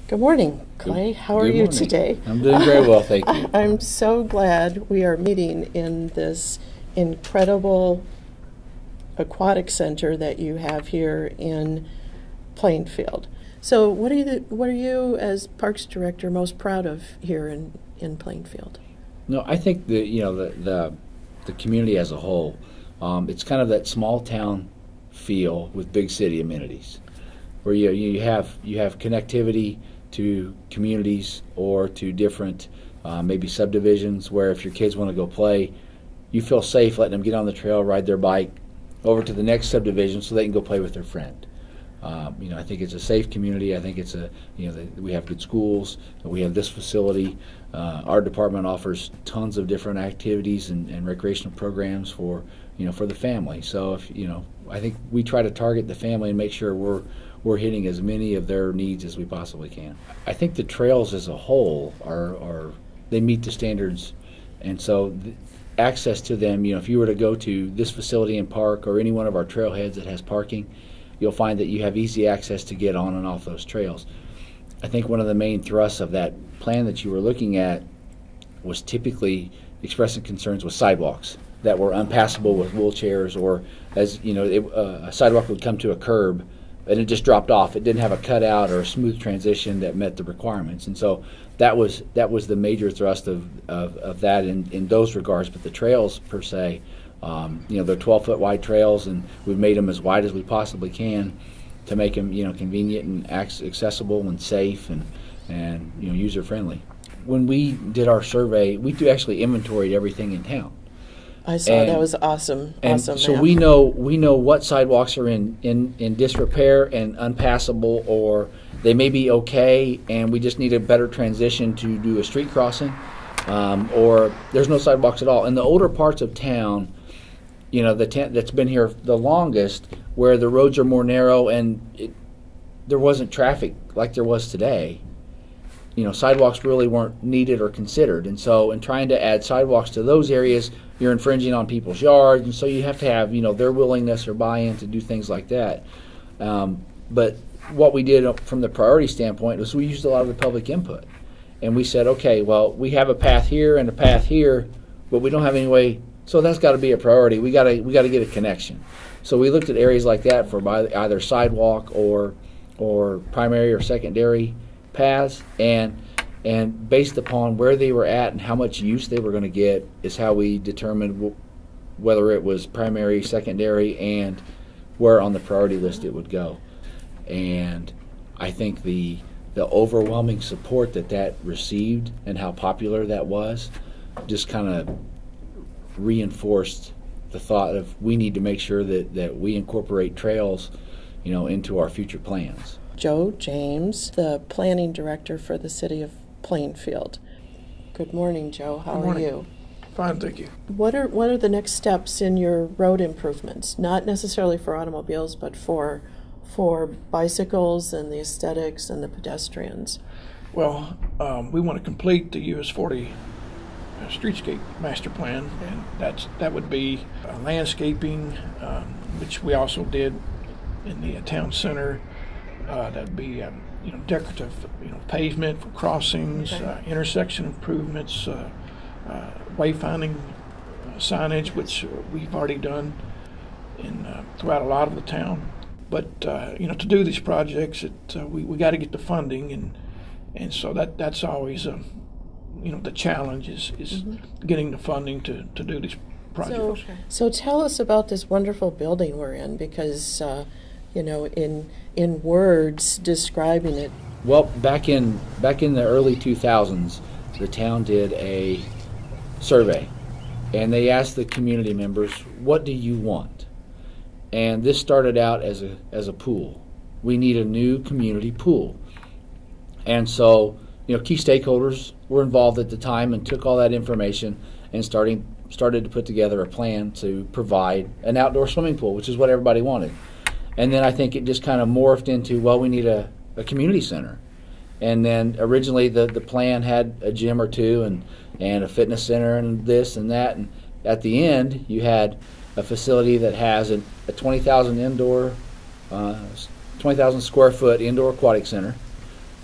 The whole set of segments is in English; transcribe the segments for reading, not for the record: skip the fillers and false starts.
Good morning, Clay. How are you today? I'm doing very well, thank you. I'm so glad we are meeting in this incredible aquatic center that you have here in Plainfield. So what are you as Parks Director most proud of here in Plainfield? No, I think the community as a whole, it's kind of that small town feel with big city amenities, where you have connectivity to communities or to different maybe subdivisions, where if your kids want to go play, you feel safe letting them get on the trail, ride their bike over to the next subdivision so they can go play with their friend. I think it's a safe community. I think it's we have good schools. We have this facility. Our department offers tons of different activities and recreational programs for the family. So I think we try to target the family and make sure we're hitting as many of their needs as we possibly can. I think the trails as a whole they meet the standards, and so access to them. If you were to go to this facility and park or any one of our trailheads that has parking, you'll find that you have easy access to get on and off those trails. I think one of the main thrusts of that plan that you were looking at was typically expressing concerns with sidewalks that were unpassable with wheelchairs, or a sidewalk would come to a curb and it just dropped off. It didn't have a cutout or a smooth transition that met the requirements, and so that was the major thrust of that in those regards. But the trails per se, they're 12-foot wide trails, and we've made them as wide as we possibly can to make them convenient and accessible and safe and user friendly. When we did our survey, we actually inventoried everything in town. I saw that was awesome. Awesome. So we know what sidewalks are in disrepair and unpassable, or they may be okay, and we just need a better transition to do a street crossing, or there's no sidewalks at all. In the older parts of town, that's been here the longest, where the roads are more narrow and there wasn't traffic like there was today. Sidewalks really weren't needed or considered, and so in trying to add sidewalks to those areas, you're infringing on people's yards, and so you have to have their willingness or buy-in to do things like that. But what we did from the priority standpoint was we used a lot of the public input, and we said, okay, well, we have a path here and a path here, but we don't have any way. So that's got to be a priority. We got to get a connection. So we looked at areas like that for either sidewalk or primary or secondary paths, and based upon where they were at and how much use they were going to get is how we determined whether it was primary, secondary, and where on the priority list it would go. And I think the overwhelming support that received and how popular that was just kind of reinforced the thought of we need to make sure that we incorporate trails into our future plans. Joe James, the planning director for the city of Plainfield. Good morning, Joe. How are you? Fine, thank you. What are the next steps in your road improvements? Not necessarily for automobiles, but for bicycles and the aesthetics and the pedestrians. Well, we want to complete the US 40 streetscape master plan, and that would be landscaping, which we also did in the town center. That'd be decorative pavement for crossings, intersection improvements, wayfinding signage, which we've already done throughout a lot of the town. But to do these projects, we got to get the funding, and so that's always the challenge is getting the funding to do these projects. So tell us about this wonderful building we're in, because in words describing it. Well, back in the early 2000s, the town did a survey, and they asked the community members, "What do you want?" And this started out as a pool. We need a new community pool, and so key stakeholders were involved at the time and took all that information and started to put together a plan to provide an outdoor swimming pool, which is what everybody wanted. And then I think it just kind of morphed into, well, we need a community center. And then originally the plan had a gym or two and a fitness center and this and that. And at the end, you had a facility that has a 20,000 square foot indoor aquatic center,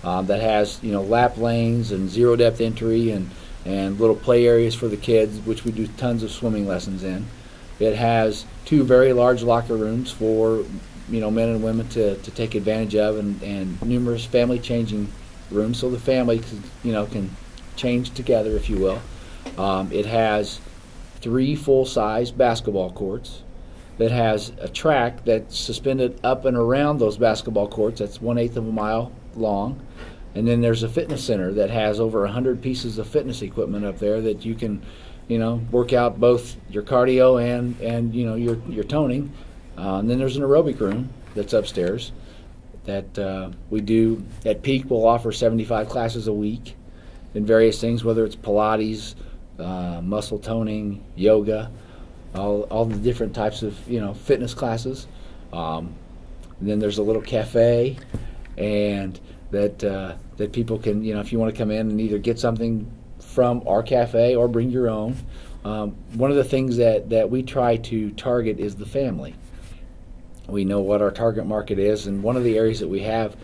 that has lap lanes and zero depth entry and little play areas for the kids, which we do tons of swimming lessons in. It has 2 very large locker rooms for men and women to take advantage of, and numerous family changing rooms so the family can change together, if you will. It has 3 full-size basketball courts. That has a track that's suspended up and around those basketball courts. That's 1/8 of a mile long. And then there's a fitness center that has over 100 pieces of fitness equipment up there that you can, work out both your cardio and your toning. And then there's an aerobic room that's upstairs that we do. At peak, we'll offer 75 classes a week in various things, whether it's Pilates, muscle toning, yoga, all the different types of fitness classes. And then there's a little cafe, and that people can if you want to come in and either get something from our cafe or bring your own. One of the things that we try to target is the family. We know what our target market is, and one of the areas that we have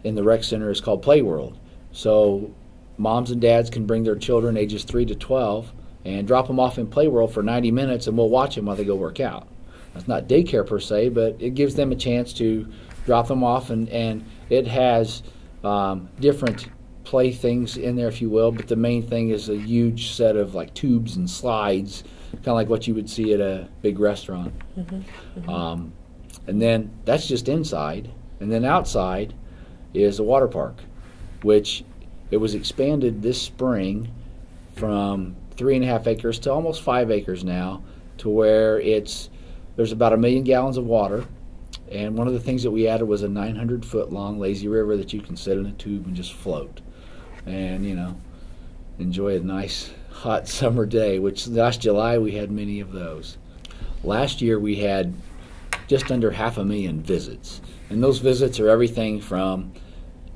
in the rec center is called Play World. So moms and dads can bring their children ages 3 to 12 and drop them off in Play World for 90 minutes, and we'll watch them while they go work out. It's not daycare per se, but it gives them a chance to drop them off, and it has different play things in there, if you will, but the main thing is a huge set of like tubes and slides, kind of like what you would see at a big restaurant. And then that's just inside, and then outside is a water park, which it was expanded this spring from 3.5 acres to almost 5 acres now, to where there's about 1 million gallons of water. And one of the things that we added was a 900-foot long lazy river that you can sit in a tube and just float and enjoy a nice hot summer day, which last July we had many of those. Last year we had just under 500,000 visits, and those visits are everything from,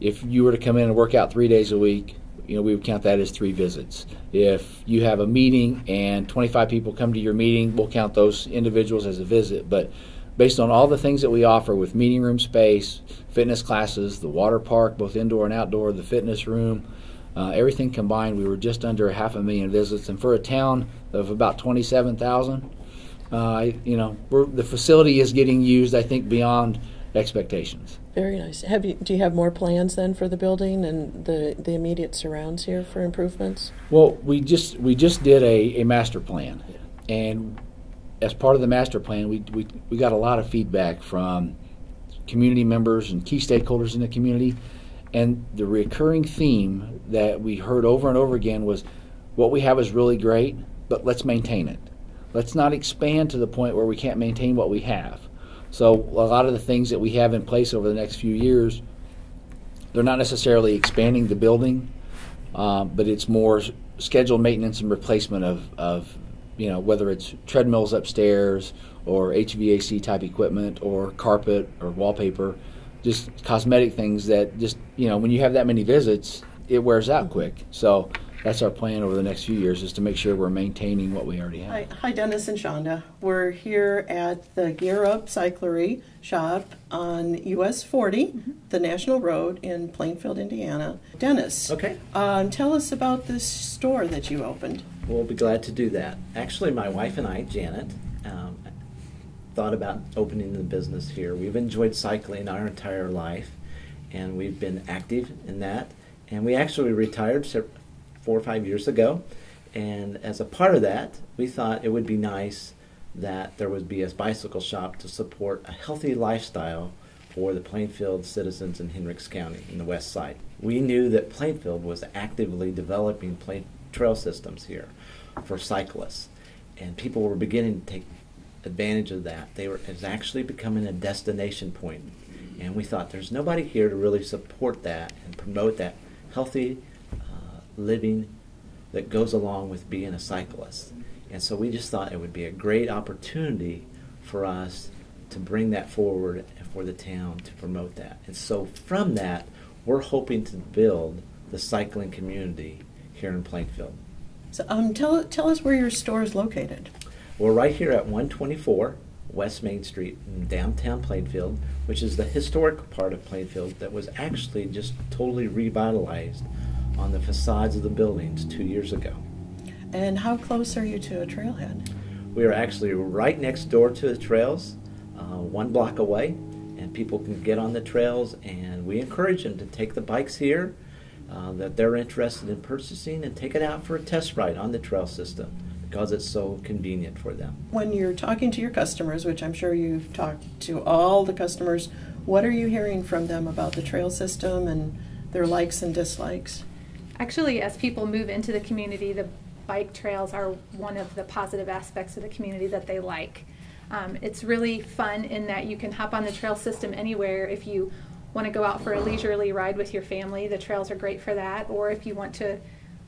if you were to come in and work out 3 days a week, we would count that as 3 visits. If you have a meeting and 25 people come to your meeting, we'll count those individuals as a visit. But based on all the things that we offer with meeting room space, fitness classes, the water park, both indoor and outdoor, the fitness room, everything combined, we were just under 500,000 visits. And for a town of about 27,000, the facility is getting used, I think, beyond expectations. Very nice. Do you have more plans then for the building and the immediate surrounds here for improvements? Well, we just did a master plan, and as part of the master plan, we got a lot of feedback from community members and key stakeholders in the community, and the recurring theme that we heard over and over again was, what we have is really great, but let's maintain it. Let's not expand to the point where we can't maintain what we have. So a lot of the things that we have in place over the next few years, they're not necessarily expanding the building, but it's more scheduled maintenance and replacement of whether it's treadmills upstairs or HVAC type equipment or carpet or wallpaper, just cosmetic things that just, when you have that many visits, it wears out quick. So that's our plan over the next few years, is to make sure we're maintaining what we already have. Hi, Dennis and Shonda. We're here at the Gear Up Cyclery shop on US 40, the National Road in Plainfield, Indiana. Dennis, okay. Tell us about this store that you opened. We'll be glad to do that. Actually, my wife and I, Janet, thought about opening the business here. We've enjoyed cycling our entire life, and we've been active in that. And we actually retired 4 or 5 years ago, and as a part of that, we thought it would be nice that there would be a bicycle shop to support a healthy lifestyle for the Plainfield citizens in Hendricks County in the west side. We knew that Plainfield was actively developing trail systems here for cyclists, and people were beginning to take advantage of that. It's actually becoming a destination point, and we thought there's nobody here to really support that and promote that healthy living that goes along with being a cyclist. And so we just thought it would be a great opportunity for us to bring that forward for the town to promote that. And so from that, we're hoping to build the cycling community here in Plainfield. So tell us where your store is located. We're right here at 124 West Main Street in downtown Plainfield, which is the historic part of Plainfield that was actually just totally revitalized on the facades of the buildings 2 years ago. And how close are you to a trailhead? We are actually right next door to the trails, 1 block away, and people can get on the trails, and we encourage them to take the bikes here that they're interested in purchasing and take it out for a test ride on the trail system because it's so convenient for them. When you're talking to your customers, which I'm sure you've talked to all the customers, what are you hearing from them about the trail system and their likes and dislikes? Actually, as people move into the community, the bike trails are one of the positive aspects of the community that they like. It's really fun in that you can hop on the trail system anywhere. If you want to go out for a leisurely ride with your family, the trails are great for that. Or if you want to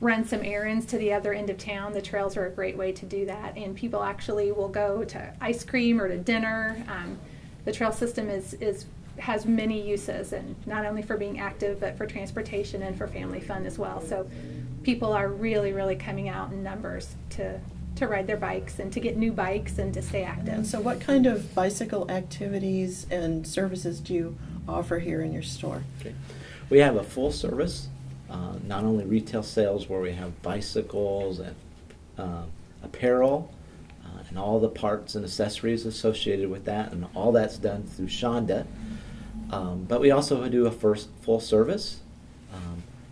run some errands to the other end of town, the trails are a great way to do that. And people actually will go to ice cream or to dinner. The trail system has many uses, and not only for being active, but for transportation and for family fun as well. So people are really, really coming out in numbers to ride their bikes and to get new bikes and to stay active. And so what kind of bicycle activities and services do you offer here in your store? Okay. We have a full service, not only retail sales where we have bicycles and apparel and all the parts and accessories associated with that, and all that's done through Shonda. But we also do a full service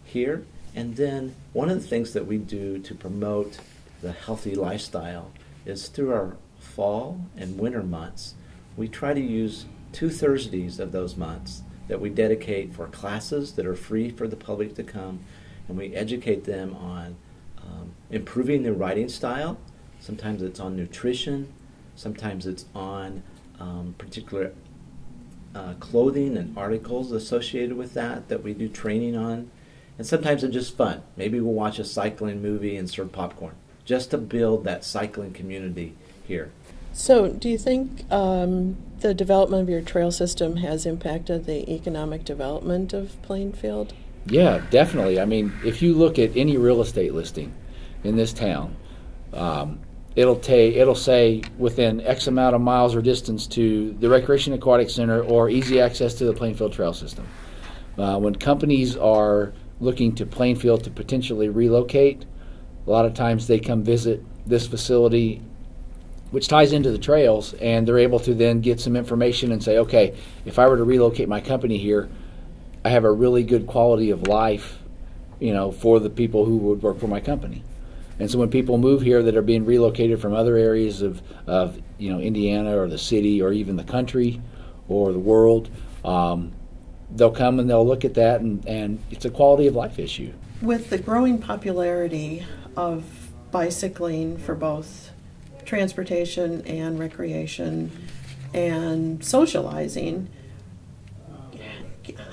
here. And then one of the things that we do to promote the healthy lifestyle is through our fall and winter months, we try to use 2 Thursdays of those months that we dedicate for classes that are free for the public to come, and we educate them on improving their riding style. Sometimes it's on nutrition, sometimes it's on particular clothing and articles associated with that we do training on. And sometimes it's just fun. Maybe we'll watch a cycling movie and serve popcorn, just to build that cycling community here. So do you think the development of your trail system has impacted the economic development of Plainfield? Yeah, definitely. I mean, if you look at any real estate listing in this town, it'll say within X amount of miles or distance to the Recreation Aquatic Center or easy access to the Plainfield Trail System. When companies are looking to Plainfield to potentially relocate, a lot of times they come visit this facility, which ties into the trails, and they're able to then get some information and say, okay, if I were to relocate my company here, I have a really good quality of life, for the people who would work for my company. And so when people move here that are being relocated from other areas of Indiana or the city or even the country or the world, they'll come and they'll look at that, and it's a quality of life issue. With the growing popularity of bicycling for both transportation and recreation and socializing,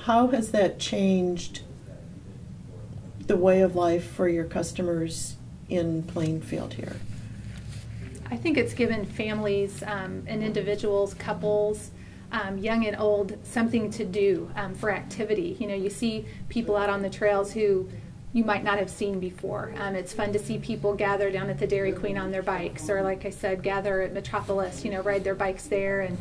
how has that changed the way of life for your customers in Plainfield here? I think it's given families and individuals, couples, young and old, something to do for activity. You see people out on the trails who you might not have seen before. It's fun to see people gather down at the Dairy Queen on their bikes, or like I said, gather at Metropolis, ride their bikes there, and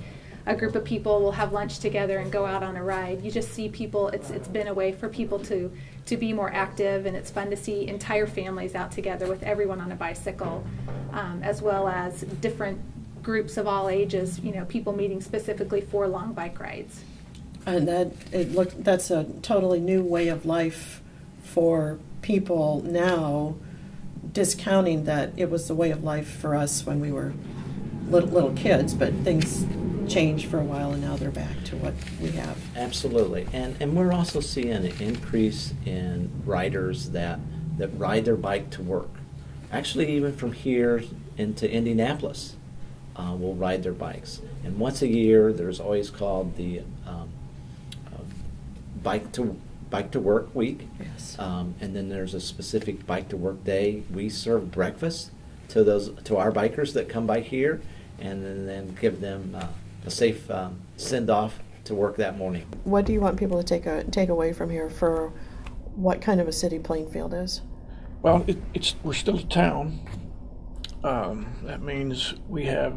a group of people will have lunch together and go out on a ride. You just see people, it's been a way for people to be more active, and it's fun to see entire families out together with everyone on a bicycle, as well as different groups of all ages, people meeting specifically for long bike rides. And that's a totally new way of life for people now, discounting that it was the way of life for us when we were little kids, but things changed for a while and now they're back to what we have. Absolutely. And we're also seeing an increase in riders that ride their bike to work. Actually, even from here into Indianapolis, will ride their bikes. And once a year, there's always called the Bike to Work Week. Yes. And then there's a specific Bike to Work Day. We serve breakfast to our bikers that come by here, and then give them a safe send off to work that morning. What do you want people to take away from here for what kind of a city Plainfield is? Well, we're still a town. That means we have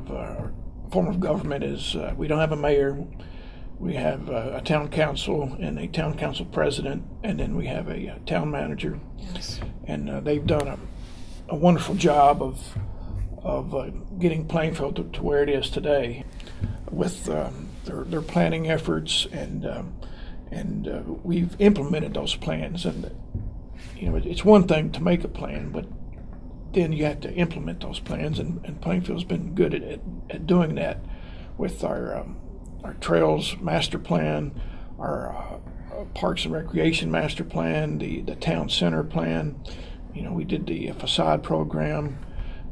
form of government is we don't have a mayor. We have a town council and a town council president, and then we have a town manager. Yes. And they've done a wonderful job of getting Plainfield to where it is today with their planning efforts, and we've implemented those plans. And you know, it's one thing to make a plan, but then you have to implement those plans, and Plainfield's been good at doing that with our Trails Master Plan, our Parks and Recreation Master Plan, the Town Center Plan. You know, we did the facade program.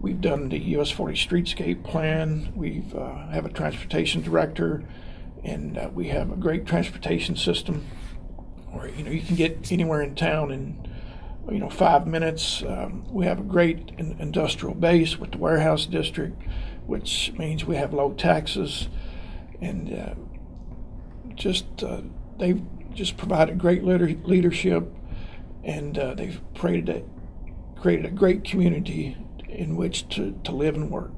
We've done the US 40 Streetscape Plan. We have a transportation director, and we have a great transportation system where, you know, you can get anywhere in town in, you know, 5 minutes. We have a great industrial base with the warehouse district, which means we have low taxes, and they've just provided great leadership, and they've created a great community in which to live and work.